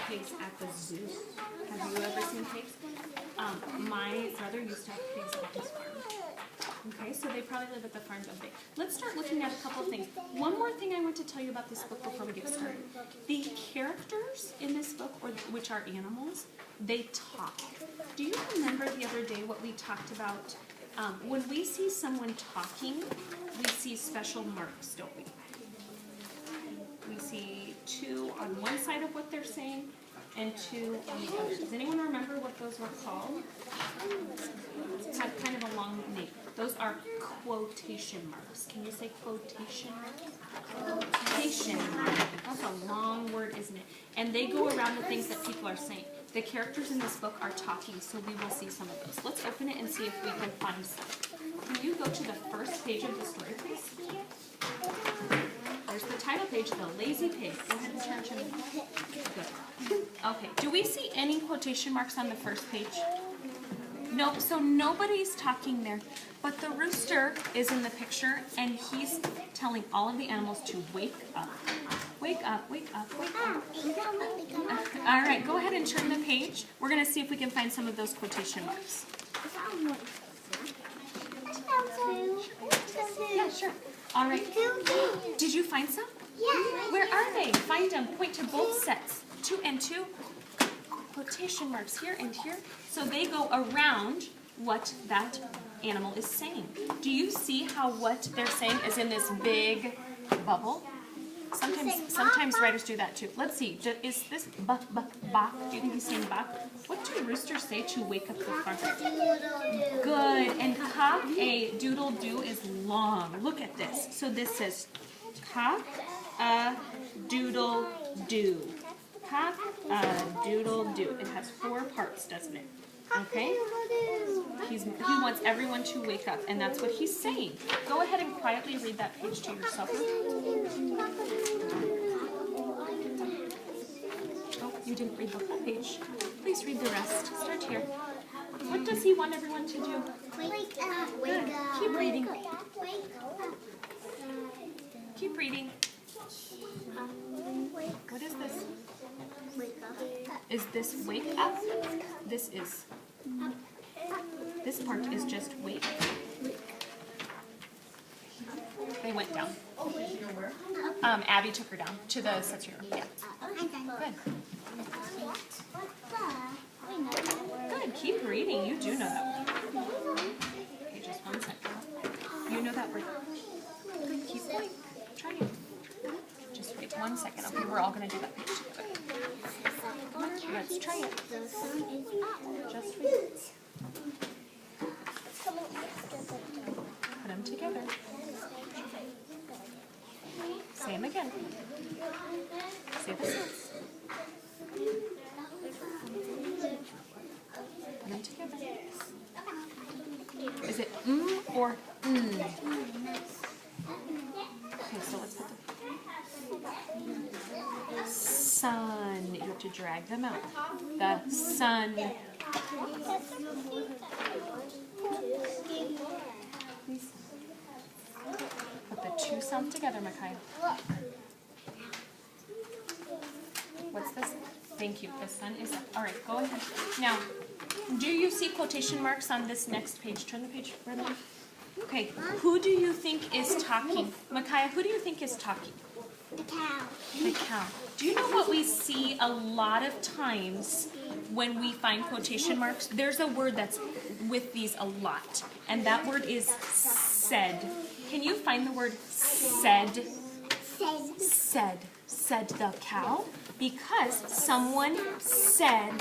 pigs at the zoo. Have you ever seen pigs? My brother used to have pigs at his farm. Okay, so they probably live at the farm, don't they? Let's start looking at a couple of things. One more thing I want to tell you about this book before we get started. The characters in this book, which are animals, they talk. Do you remember the other day what we talked about? When we see someone talking, we see special marks, don't we? We see 2 on one side of what they're saying and 2 on the other. Does anyone remember what those were called? It had kind of a long name. Those are quotation marks. Can you say quotation marks? Quotation marks. That's a long word, isn't it? And they go around the things that people are saying. The characters in this book are talking, so we will see some of those. Let's open it and see if we can find some. Can you go to the first page of the story, please? There's the title page, The Lazy Pig. Go ahead and turn to me. Good. Okay, do we see any quotation marks on the first page? Nope, so nobody's talking there. But the rooster is in the picture, and he's telling all of the animals to wake up. Wake up, wake up, wake up. All right, go ahead and turn the page. We're going to see if we can find some of those quotation marks. Yeah, sure. All right. Did you find some? Yeah. Where are they? Find them. Point to both sets. 2 and 2. Quotation marks here and here. So they go around what that animal is saying. Do you see how what they're saying is in this big bubble? Sometimes writers do that too. Let's see. Is this bak? Do you think he's saying bak? What do roosters say to wake up the farm? Good. And cock a doodle do is long. Look at this. So this says cock a doodle do. Cock a doodle do. It has 4 parts, doesn't it? Okay? He wants everyone to wake up, and that's what he's saying. Go ahead and quietly read that page to yourself. Oh, you didn't read the whole page. Please read the rest. Start here. What does he want everyone to do? Wake up, wake up. Keep reading. Wake up. Keep reading. What is this? Wake up. Is this wake up? This is. This part is just wake. They went down. Abby took her down to the sensory room. Yeah. Good. Good. Keep reading. You do know that word. Okay, just 1 second. You know that word. Good. Keep going. Try it. Just wait 1 second. Okay, we're all going to do that page together. Come on, let's try it. Just wait. Put them together. Say them again. Say the sentence. Put them together. Is it or Okay, so let's put the sun. You have to drag them out. The sun. Please. Put the 2 sounds together, Micaiah. What's this? Thank you. The sun is up. All right, go ahead. Now, do you see quotation marks on this next page? Turn the page, Brenda. Okay, who do you think is talking? Micaiah, who do you think is talking? The cow. The cow. Do you know what we see a lot of times when we find quotation marks? There's a word that's with these a lot, and that word is said. Can you find the word said? Said. Said the cow? Because someone said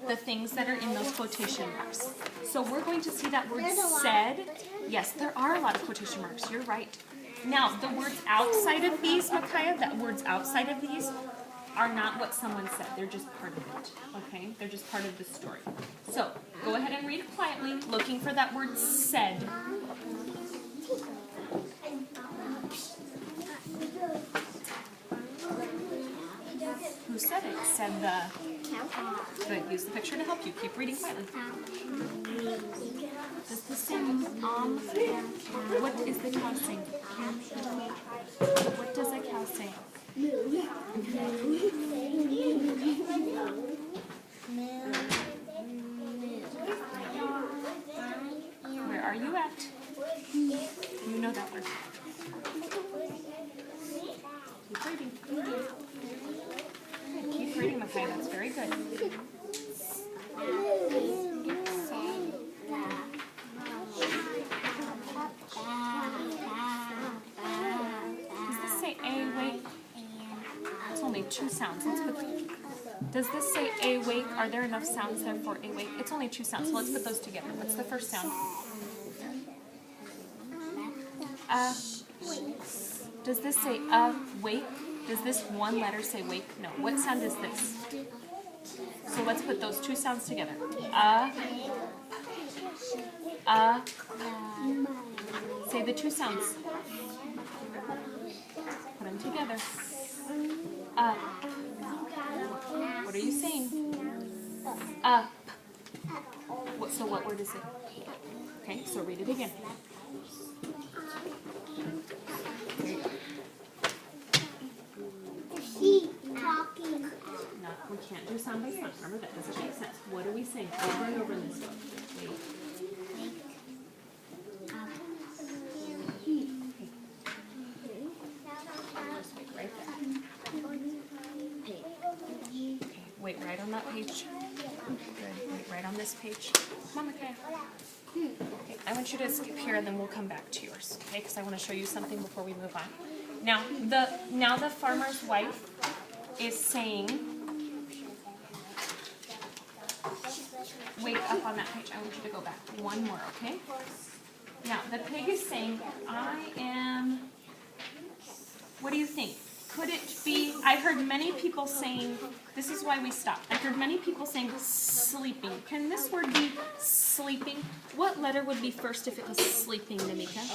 the things that are in those quotation marks. So we're going to see that word said. Yes, there are a lot of quotation marks. You're right. Now, the words outside of these, Micaiah, the words outside of these are not what someone said. They're just part of it, okay? They're just part of the story. So, go ahead and read it quietly, looking for that word said. Who said it? Said the... Good. Use the picture to help you. Keep reading quietly. Does this say what is the cow saying? What does a cow say? that word. Keep reading. Good. Keep reading, Makai. That's very good. Does this say awake? It's only 2 sounds. Let's put. Does this say awake? Are there enough sounds there for awake? It's only 2 sounds, so let's put those together. What's the first sound? Does this say awake? Does this one letter say wake? No. What sound is this? So let's put those 2 sounds together. Say the 2 sounds. Put them together. What are you saying? Up. So what word is it? Okay, so read it again. There you go. She talking. No, we can't do sound by sound. Remember, that doesn't make sense. What are we saying over and over in this book? Wait. Right there. Okay, wait right on that page. Good. Wait right on this page. Come on, Micaiah. Okay, I want you to skip here and then we'll come back to yours. Okay, because I want to show you something before we move on. Now the farmer's wife is saying, wait up on that page. I want you to go back one more, okay? Now the pig is saying, I am. What do you think? Could it be? I heard many people saying, this is why we stopped. I heard many people saying sleeping. Can this word be sleeping? What letter would be first if it was sleeping, Namika?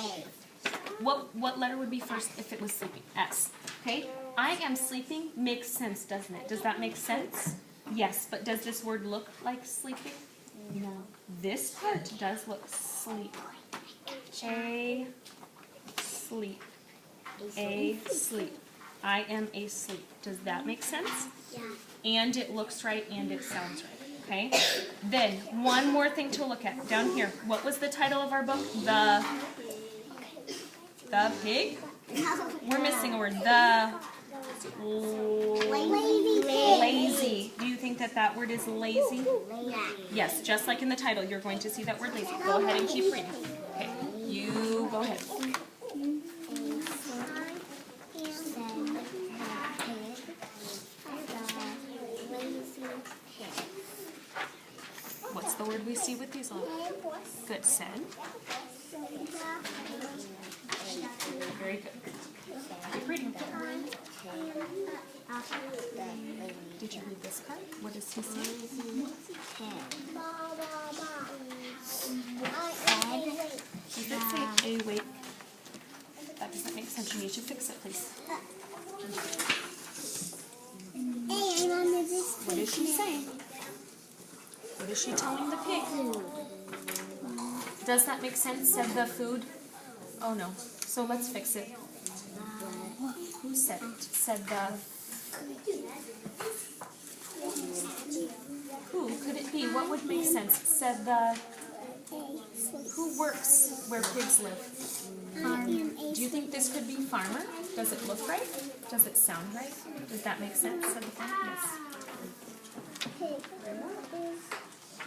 What letter would be first if it was sleeping? S. Okay? I am sleeping makes sense, doesn't it? Does that make sense? Yes, but does this word look like sleeping? No. This part does look sleep. A sleep. A sleep. I am asleep. Does that make sense? Yeah. And it looks right and it sounds right. Okay? Then, one more thing to look at. Down here. What was the title of our book? The pig? We're missing a word. The lazy. Do you think that word is lazy? Yeah. Yes, just like in the title, you're going to see that word lazy. Go ahead and keep reading. Okay, you go ahead. What's the word we see with these little? Good, said. Very good. Keep reading. Did you read this part? What does he say? Does it say awake? That doesn't make sense. You need to fix it, please. What is she saying? What is she telling the pig? Does that make sense? Said the food? Oh no. So let's fix it. Who said it? Said the... Who could it be? What would make sense? Said the... Who works where pigs live? Do you think this could be farmer? Does it look right? Does it sound right? Does that make sense? Said the farmer? Yes.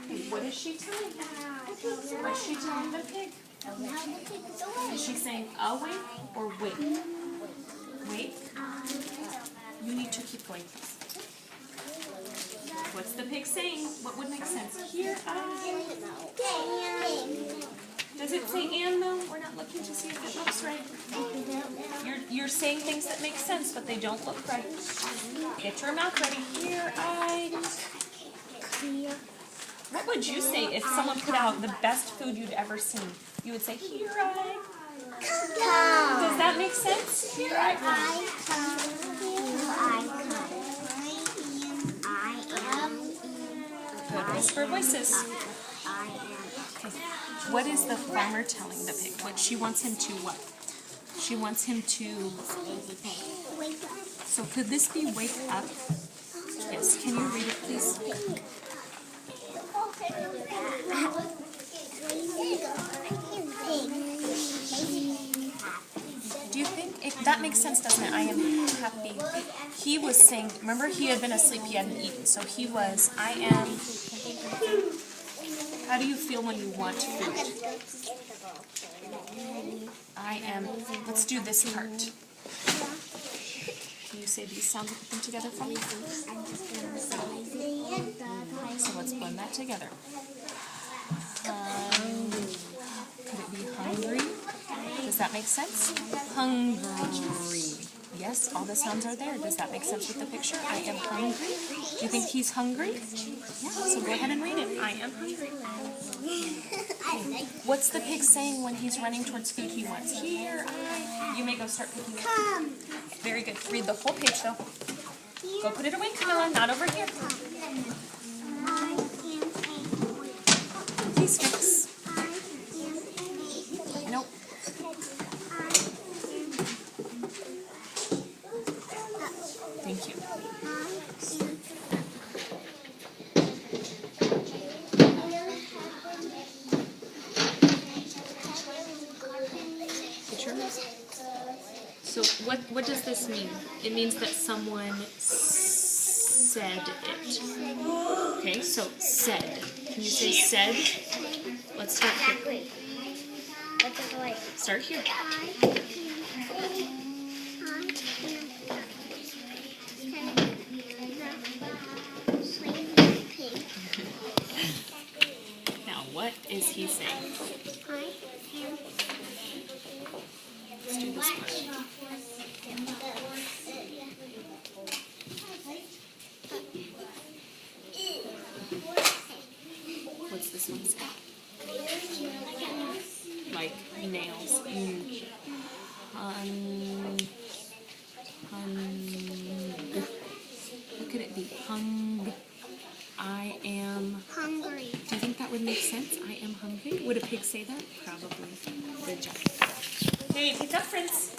Okay, what is she telling him? What's she telling the pig? Is she saying awake or wake? Wake? You need to keep going, please. What's the pig saying? What would make sense? Here I... Does it say and though? We're not looking to see if it looks right. You're saying things that make sense, but they don't look right. Get your mouth ready. Here I... What would you say if someone put out the best food you'd ever seen? You would say, here I... Does that make sense? Here I come. Good. Whisper voices. Okay. What is the farmer telling the pig? What she wants him to what? She wants him to... So could this be wake up? Yes. Can you read it, please? makes sense, doesn't it? I am happy. He was saying, remember he had been asleep, he hadn't eaten, so he was, I am, how do you feel when you want food? I am, let's do this part. Can you say these sounds and put them together for me? So let's blend that together. Could it be hungry? Does that make sense? Hungry. Yes, all the sounds are there. Does that make sense with the picture? I am hungry. Do you think he's hungry? Yeah, so go ahead and read it. I am hungry. What's the pig saying when he's running towards food he wants? Here, you may go start picking it. Come. Very good. Read the whole page though. Go put it away, Camilla, not over here. I am a boy. Please fix. I am a Nope. Thank you. Picture. So what does this mean? It means that someone said it. Okay, so said. Can you say said? Let's start here. Start here. Now, what is he saying? Let's do this part. What's this one say? Like nails. What could it be? Hung. I am. Hungry. Do you think that would make sense? I am hungry. Would a pig say that? Probably. Good job. Hey, pick up, Prince.